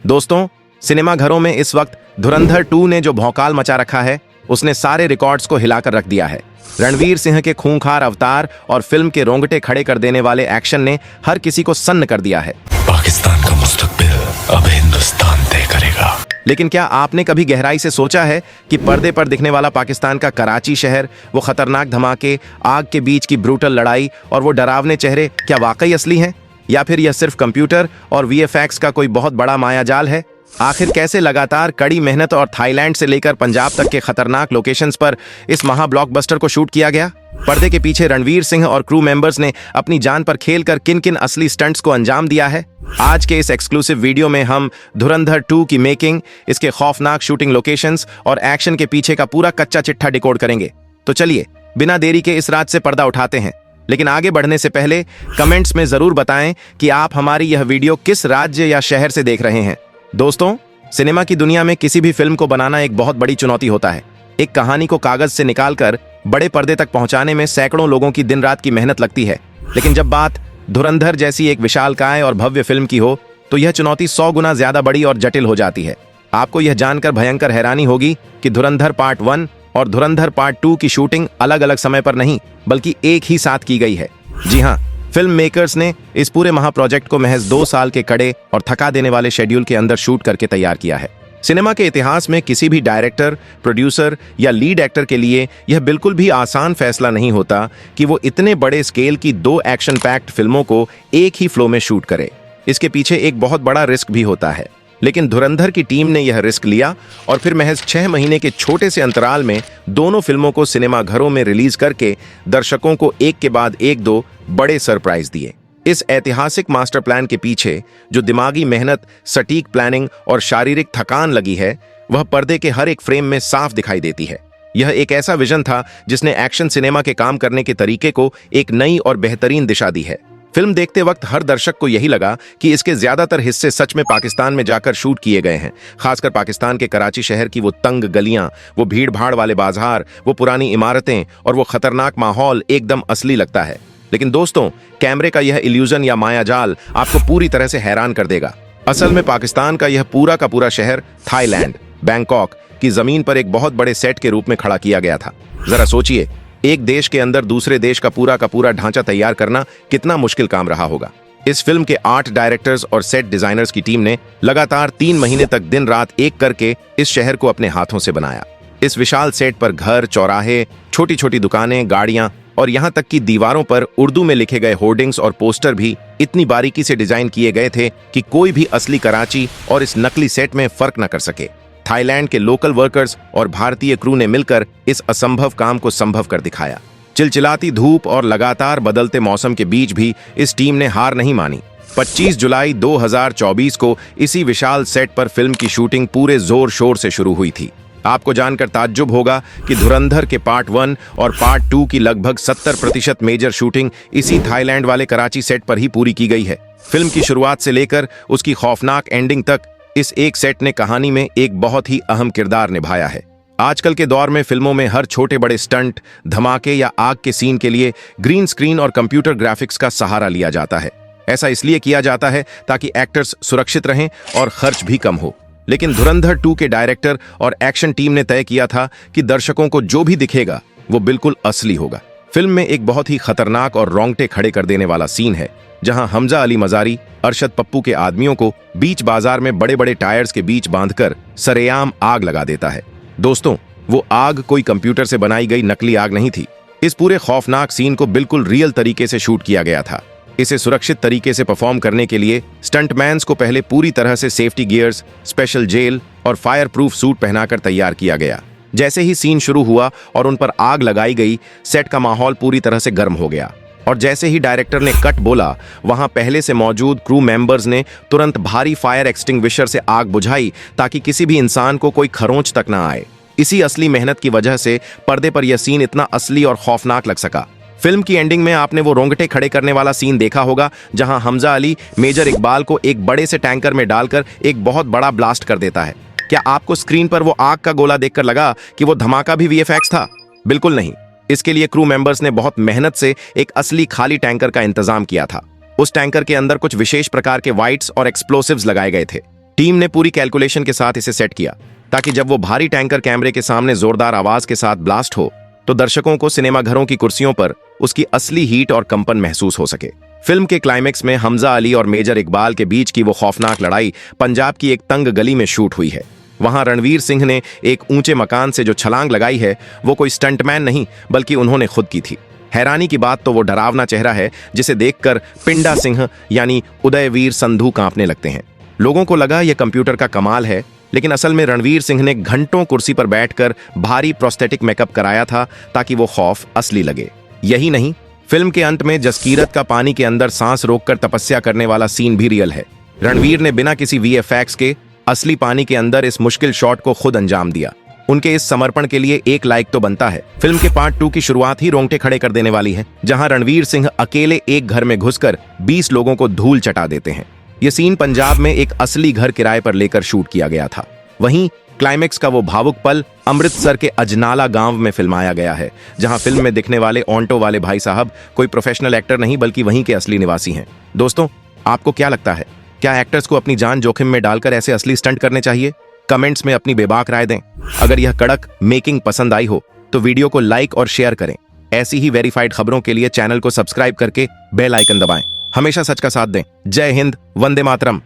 दोस्तों, सिनेमा घरों में इस वक्त धुरंधर 2 ने जो भौकाल मचा रखा है, उसने सारे रिकॉर्ड्स को हिलाकर रख दिया है। रणवीर सिंह के खूंखार अवतार और फिल्म के रोंगटे खड़े कर देने वाले एक्शन ने हर किसी को सन्न कर दिया है। पाकिस्तान का मुस्तकबिल अब हिंदुस्तान तय करेगा। लेकिन क्या आपने कभी गहराई से सोचा है कि पर्दे पर दिखने वाला पाकिस्तान का कराची शहर, वो खतरनाक धमाके, आग के बीच की ब्रूटल लड़ाई और वो डरावने चेहरे क्या वाकई असली हैं, या फिर यह सिर्फ कंप्यूटर और वीएफएक्स का कोई बहुत बड़ा मायाजाल है? आखिर कैसे लगातार कड़ी मेहनत और थाईलैंड से लेकर पंजाब तक के खतरनाक लोकेशंस पर इस महा ब्लॉकबस्टर को शूट किया गया? पर्दे के पीछे रणवीर सिंह और क्रू मेंबर्स ने अपनी जान पर खेलकर किन किन असली स्टंट्स को अंजाम दिया है? आज के इस एक्सक्लूसिव वीडियो में हम धुरंधर 2 की मेकिंग, इसके खौफनाक शूटिंग लोकेशंस और एक्शन के पीछे का पूरा कच्चा चिट्ठा डिकोड करेंगे। तो चलिए बिना देरी के इस रात से पर्दा उठाते हैं। लेकिन आगे बढ़ने से पहले कमेंट्स में जरूर बताएं कि आप हमारी यह वीडियो किस राज्य या शहर से देख रहे हैं। दोस्तों, सिनेमा की दुनिया में किसी भी फिल्म को बनाना एक बहुत बड़ी चुनौती होता है। एक कहानी को कागज से निकालकर बड़े पर्दे तक पहुंचाने में सैकड़ों लोगों की दिन रात की मेहनत लगती है। लेकिन जब बात धुरंधर जैसी एक विशालकाय और भव्य फिल्म की हो, तो यह चुनौती 100 गुना ज्यादा बड़ी और जटिल हो जाती है। आपको यह जानकर भयंकर हैरानी होगी कि धुरंधर पार्ट 1 और धुरंधर पार्ट 2 की शूटिंग अलग अलग समय पर नहीं, बल्कि एक ही साथ की गई है। जी हाँ, फिल्म मेकर्स ने इस पूरे महाप्रोजेक्ट को महज 2 साल के कड़े और थका देने वाले शेड्यूल के अंदर शूट करके तैयार किया है। सिनेमा के इतिहास में किसी भी डायरेक्टर, प्रोड्यूसर या लीड एक्टर के लिए यह बिल्कुल भी आसान फैसला नहीं होता कि वो इतने बड़े स्केल की 2 एक्शन पैक्ड फिल्मों को एक ही फ्लो में शूट करे। इसके पीछे एक बहुत बड़ा रिस्क भी होता है। लेकिन धुरंधर की टीम ने यह रिस्क लिया और फिर महज 6 महीने के छोटे से अंतराल में दोनों फिल्मों को सिनेमा घरों में रिलीज करके दर्शकों को एक के बाद एक 2 बड़े सरप्राइज दिए। इस ऐतिहासिक मास्टर प्लान के पीछे जो दिमागी मेहनत, सटीक प्लानिंग और शारीरिक थकान लगी है, वह पर्दे के हर एक फ्रेम में साफ दिखाई देती है। यह एक ऐसा विजन था जिसने एक्शन सिनेमा के काम करने के तरीके को एक नई और बेहतरीन दिशा दी है। फिल्म देखते वक्त हर दर्शक को यही लगा कि इसके ज्यादातर हिस्से सच में पाकिस्तान में जाकर शूट किए गए हैं। खासकर पाकिस्तान के कराची शहर की वो तंग गलियां, वो भीड़ भाड़ वाले बाजार, वो पुरानी इमारतें और वो खतरनाक माहौल एकदम असली लगता है। लेकिन दोस्तों, कैमरे का यह इल्यूजन या मायाजाल आपको पूरी तरह से हैरान कर देगा। असल में पाकिस्तान का यह पूरा का पूरा शहर थाईलैंड, बैंकॉक की जमीन पर एक बहुत बड़े सेट के रूप में खड़ा किया गया था। जरा सोचिए, एक देश के अंदर दूसरे देश का पूरा ढांचा तैयार करना कितना मुश्किल काम रहा होगा। इस फिल्म के 8 डायरेक्टर्स और सेट डिजाइनर्स की टीम ने लगातार 3 महीने तक दिन रात एक करके इस शहर को अपने हाथों से बनाया। इस विशाल सेट पर घर, चौराहे, छोटी छोटी दुकानें, गाड़ियां और यहाँ तक कि दीवारों पर उर्दू में लिखे गए होर्डिंग्स और पोस्टर भी इतनी बारीकी से डिजाइन किए गए थे कि कोई भी असली कराची और इस नकली सेट में फर्क न कर सके। थाईलैंड के लोकल वर्कर्स और भारतीय क्रू ने मिलकर इस असंभव काम को संभव कर दिखाया। चिलचिलाती धूप और लगातार बदलते मौसम के बीच भी इस टीम ने हार नहीं मानी। 25 जुलाई 2024 को इसी विशाल सेट पर फिल्म की शूटिंग पूरे जोर शोर से शुरू हुई थी। आपको जानकर ताज्जुब होगा कि धुरंधर के पार्ट 1 और पार्ट 2 की लगभग 70% मेजर शूटिंग इसी थाईलैंड वाले कराची सेट पर ही पूरी की गई है। फिल्म की शुरुआत से लेकर उसकी खौफनाक एंडिंग तक इस एक सेट ने कहानी में एक बहुत ही अहम किरदार निभाया है। आजकल के दौर में फिल्मों में हर छोटे बड़े स्टंट, धमाके या आग के सीन के लिए ग्रीन स्क्रीन और कंप्यूटर ग्राफिक्स का सहारा लिया जाता है। ऐसा इसलिए किया जाता है ताकि एक्टर्स सुरक्षित रहें और खर्च भी कम हो। लेकिन धुरंधर 2 के डायरेक्टर और एक्शन टीम ने तय किया था कि दर्शकों को जो भी दिखेगा वो बिल्कुल असली होगा। फिल्म में एक बहुत ही खतरनाक और रोंगटे खड़े कर देने वाला सीन है, जहां हमजा अली मजारी अरशद पप्पू के आदमियों को बीच बाजार में बड़े बड़े टायर्स के बीच बांधकर सरेआम आग लगा देता है। दोस्तों, वो आग कोई कंप्यूटर से बनाई गई नकली आग नहीं थी। इस पूरे खौफनाक सीन को बिल्कुल रियल तरीके से शूट किया गया था। इसे सुरक्षित तरीके से परफॉर्म करने के लिए स्टंटमैन्स को पहले पूरी तरह से सेफ्टी गियर्स, स्पेशल जेल और फायर प्रूफ सूट पहनाकर तैयार किया गया। जैसे ही सीन शुरू हुआ और उन पर आग लगाई गई, सेट का माहौल पूरी तरह से गर्म हो गया और जैसे ही डायरेक्टर ने कट बोला, वहां पहले से मौजूद क्रू मेंबर्स ने तुरंत भारी फायर एक्सटिंग्विशर से आग बुझाई ताकि किसी भी इंसान को कोई खरोंच तक ना आए। इसी असली मेहनत की वजह से पर्दे पर यह सीन इतना असली और खौफनाक लग सका। फिल्म की एंडिंग में आपने वो रोंगटे खड़े करने वाला सीन देखा होगा, जहां हमजा अली मेजर इकबाल को एक बड़े से टैंकर में डालकर एक बहुत बड़ा ब्लास्ट कर देता है। क्या आपको स्क्रीन पर वो आग का गोला देखकर लगा कि वो धमाका भी वीएफएक्स था? बिल्कुल नहीं। इसके लिए क्रू मेंबर्स ने बहुत मेहनत से एक असली खाली टैंकर का इंतजाम किया था। उस टैंकर के अंदर कुछ विशेष प्रकार के वाइट्स और एक्सप्लोसिव्स लगाए गए थे। टीम ने पूरी कैलकुलेशन के साथ इसे सेट किया ताकि जब वो भारी टैंकर कैमरे के सामने जोरदार आवाज के साथ ब्लास्ट हो तो दर्शकों को सिनेमा घरों की कुर्सियों पर उसकी असली हीट और कंपन महसूस हो सके। फिल्म के क्लाइमेक्स में हमजा अली और मेजर इकबाल के बीच की वो खौफनाक लड़ाई पंजाब की एक तंग गली में शूट हुई है। वहां रणवीर सिंह ने एक ऊंचे मकान से जो छलांग लगाई है वो कोई स्टंटमैन नहीं बल्कि उन्होंने खुद की थी। हैरानी की बात तो वो डरावना चेहरा है जिसे देखकर पिंडा सिंह यानी उदयवीर संधू कांपने लगते हैं। लोगों को लगा यह कंप्यूटर का कमाल है, लेकिन असल में रणवीर सिंह ने घंटों कुर्सी पर बैठकर भारी प्रोस्थेटिक मेकअप कराया था ताकि वो खौफ असली लगे। यही नहीं, फिल्म के अंत में जसकीरत का पानी के अंदर सांस रोककर तपस्या करने वाला सीन भी रियल है। रणवीर ने बिना किसी वीएफएक्स के असली पानी के अंदर इस मुश्किल शॉट को खुद अंजाम दिया। उनके इस समर्पण के लिए 1 लाइक तो बनता है। फिल्म के पार्ट 2 की शुरुआत ही रोंगटे खड़े कर देने वाली है, जहां रणवीर सिंह अकेले एक घर में घुसकर 20 लोगों को धूल चटा देते हैं। यह सीन पंजाब में एक असली घर किराए पर लेकर शूट किया गया था। वहीं क्लाइमेक्स का वो भावुक पल अमृतसर के अजनाला गांव में फिल्माया गया है, जहां फिल्म में दिखने वाले ऑन्टो वाले भाई साहब कोई प्रोफेशनल एक्टर नहीं बल्कि वहीं के असली निवासी हैं। दोस्तों, आपको क्या लगता है, क्या एक्टर्स को अपनी जान जोखिम में डालकर ऐसे असली स्टंट करने चाहिए? कमेंट्स में अपनी बेबाक राय दें। अगर यह कड़क मेकिंग पसंद आई हो तो वीडियो को लाइक और शेयर करें। ऐसी ही वेरीफाइड खबरों के लिए चैनल को सब्सक्राइब करके बेल आइकन दबाएं। हमेशा सच का साथ दें। जय हिंद, वंदे मातरम।